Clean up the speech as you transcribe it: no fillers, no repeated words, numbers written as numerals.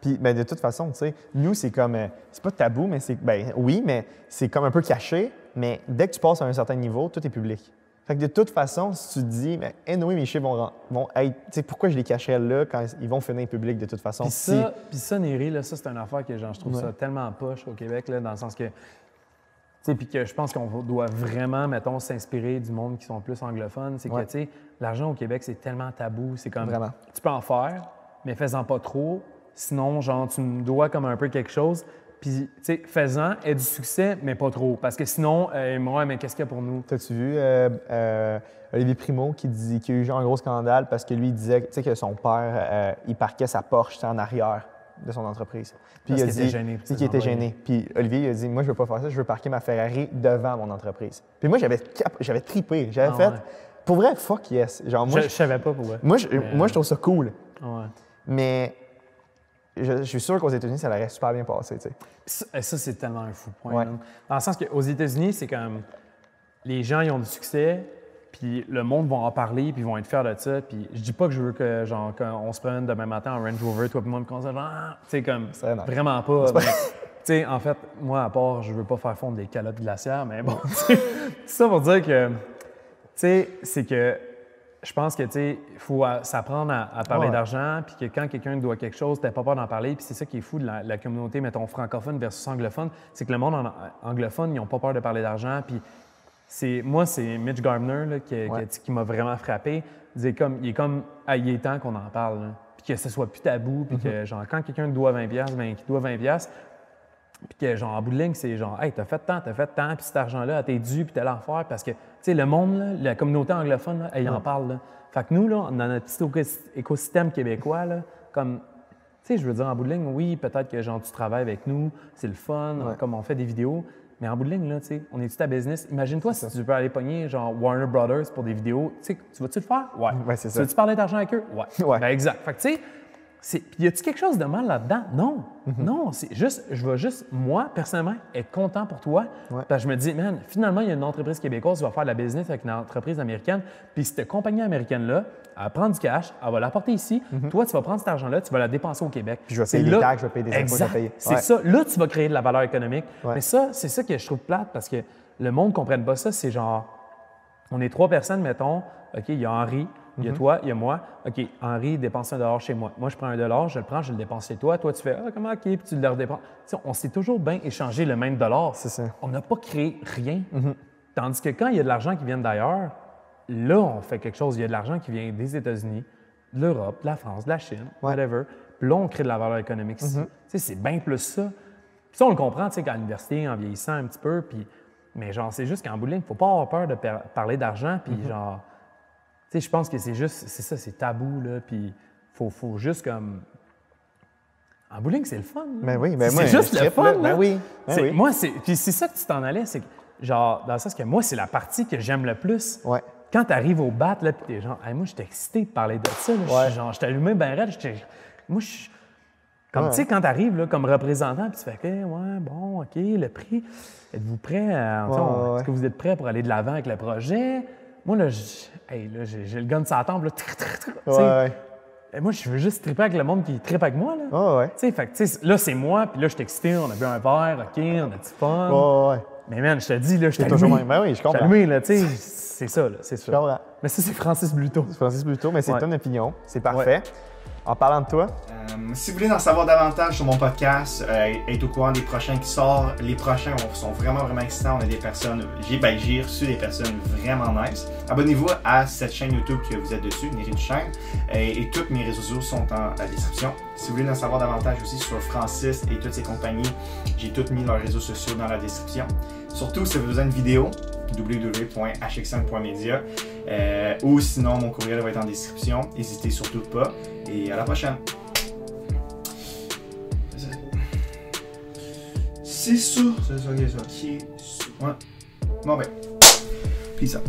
Puis ben, de toute façon, tu sais, nous, c'est comme, c'est pas tabou, mais c'est, ben oui, mais c'est comme un peu caché, mais dès que tu passes à un certain niveau, tout est public. Fait que de toute façon, si tu te dis, mais anyway, mes chiffres vont être, tu sais, pourquoi je les cacherais là quand ils vont finir public de toute façon? Puis ça, Néry, là, ça, c'est une affaire que genre, je trouve ça tellement poche au Québec, là, dans le sens que, tu sais, puis que je pense qu'on doit vraiment, mettons, s'inspirer du monde qui sont plus anglophones. C'est que, tu sais, l'argent au Québec, c'est tellement tabou. C'est comme, vraiment. Tu peux en faire, mais fais-en pas trop. Sinon, genre, tu me dois comme un peu quelque chose. Puis, tu sais, fais-en, aie du succès, mais pas trop. Parce que sinon, moi, mais qu'est-ce qu'il y a pour nous? T'as-tu vu Olivier Primo qui a eu genre un gros scandale parce que lui, il disait, tu sais, que son père, il parquait sa Porsche en arrière de son entreprise. Puis parce il a dit, était gêné. qu'il était gêné. Puis Olivier, il a dit, moi, je veux pas faire ça, je veux parquer ma Ferrari devant mon entreprise. Puis moi, j'avais trippé. J'avais fait, pour vrai, fuck yes. Genre, moi, je savais pas pour vrai. Moi, je trouve ça cool. Ouais. Mais je suis sûr qu'aux États-Unis, ça aurait super bien passé, tu sais. Ça, c'est tellement un fou point. Ouais. Dans le sens qu'aux États-Unis, c'est comme les gens, ils ont du succès, puis le monde va en parler, puis ils vont être fiers de ça. Puis je dis pas que je veux que, genre, qu'on se prenne demain matin en Range Rover, toi et moi, qu'on se dise, ah, tu sais, comme, vraiment pas. Tu sais, en fait, moi, à part, je veux pas faire fondre des calottes glaciaires, mais bon, ça pour dire que, tu sais, c'est que je pense que, tu sais, il faut s'apprendre à parler d'argent, puis que quand quelqu'un doit quelque chose, t'as pas peur d'en parler. Puis c'est ça qui est fou de la communauté, mettons, francophone versus anglophone, c'est que le monde anglophone, ils n'ont pas peur de parler d'argent. Puis moi, c'est Mitch Gardner là, qui m'a vraiment frappé. Il est temps qu'on en parle, là. Puis que ce soit plus tabou, puis que, genre, quand quelqu'un doit 20$, ben, qu'il doit 20$, puis que, genre, en bout de ligne, c'est genre, hey, t'as fait tant, puis cet argent-là, t'es dû, puis t'as l'enfer. Parce que, tu sais, le monde, là, la communauté anglophone, là, elle en parle, là. Fait que nous, là, dans notre petit écosystème québécois, là, comme, tu sais, je veux dire, en bout de ligne, oui, peut-être que, genre, tu travailles avec nous, c'est le fun, comme on fait des vidéos, mais en bout de ligne, là, tu sais, on est-tu ta business? Imagine-toi si tu peux aller pogner, genre, Warner Brothers pour des vidéos, tu sais, tu vas-tu le faire? Ouais. C'est ça. Tu veux-tu parler d'argent avec eux? Ouais. Ben, exact. Fait que, tu sais, y a-tu quelque chose de mal là-dedans? Non. Non, c'est juste, je vais juste, moi, personnellement, être content pour toi. Parce que je me dis, man, finalement, il y a une entreprise québécoise qui va faire de la business avec une entreprise américaine. Puis cette compagnie américaine-là, elle va prendre du cash, elle va l'apporter ici. Toi, tu vas prendre cet argent-là, tu vas la dépenser au Québec. Puis je vais payer des taxes, je vais payer des impôts, je vais payer. C'est ça. Là, tu vas créer de la valeur économique. Mais ça, c'est ça que je trouve plate parce que le monde ne comprenne pas ça. C'est genre, on est 3 personnes, mettons. OK, il y a Henri. Il y a toi, il y a moi. OK, Henri dépense $1 chez moi. Moi, je prends $1, je le prends, je le dépense chez toi. Toi, tu fais, comment, OK, puis tu le redépenses. T'sais, on s'est toujours bien échangé le même dollar. C'est ça. On n'a pas créé rien. Tandis que quand il y a de l'argent qui vient d'ailleurs, là, on fait quelque chose. Il y a de l'argent qui vient des États-Unis, de l'Europe, de la France, de la Chine, whatever. Puis là, on crée de la valeur économique ici. C'est bien plus ça. Puis ça, on le comprend, tu sais, qu'à l'université, en vieillissant un petit peu, puis... Mais genre, c'est juste qu'en bout de ligne, il ne faut pas avoir peur de parler d'argent, puis genre... Tu sais, je pense que c'est juste, c'est ça, c'est tabou, là, puis faut juste comme... En bout de ligne, c'est le fun. Ben oui, c'est juste le fun, là. Ben oui. Moi, puis c'est ça que tu t'en allais, c'est que, genre, dans le sens que moi, c'est la partie que j'aime le plus. Ouais. Quand tu arrives au bat, là, puis t'es genre, hey, moi, j'étais excité de parler de ça, là. Genre, j'étais allumé ben raide, moi, je... Comme, tu sais, quand tu arrives comme représentant, puis tu fais, OK, ouais, bon, OK, le prix, êtes-vous prêt à... Est-ce que vous êtes prêt pour aller de l'avant avec le projet? Moi, là, j'ai le gun sur la tempe, là. Et moi, je veux juste tripper avec le monde qui trippe avec moi, là. Fait que, là, c'est moi, puis là, je suis excité, on a bu un verre, OK, on a du fun. Mais man, je te dis, là, je suis toujours même. Ben oui, je comprends. allumé, là, tu sais, c'est ça, là, c'est ça. Je comprends. Mais ça, c'est Francis Bluto. C'est Francis Bluto, mais c'est ton opinion. C'est parfait. En parlant de toi, si vous voulez en savoir davantage sur mon podcast, être au courant des prochains qui sortent, les prochains sont vraiment excitants. On a des personnes, j'ai reçu des personnes vraiment nice. Abonnez-vous à cette chaîne YouTube que vous êtes dessus, Néry Duchesne, et tous mes réseaux sociaux sont en description. Si vous voulez en savoir davantage aussi sur Francis et toutes ses compagnies, j'ai tous mis leurs réseaux sociaux dans la description. Surtout, si vous avez besoin d'une vidéo, www.hxn.media ou sinon mon courriel va être en description. N'hésitez surtout pas et à la prochaine. C'est ça. C'est ça qui est ça. Ouais. Bon ben, peace out.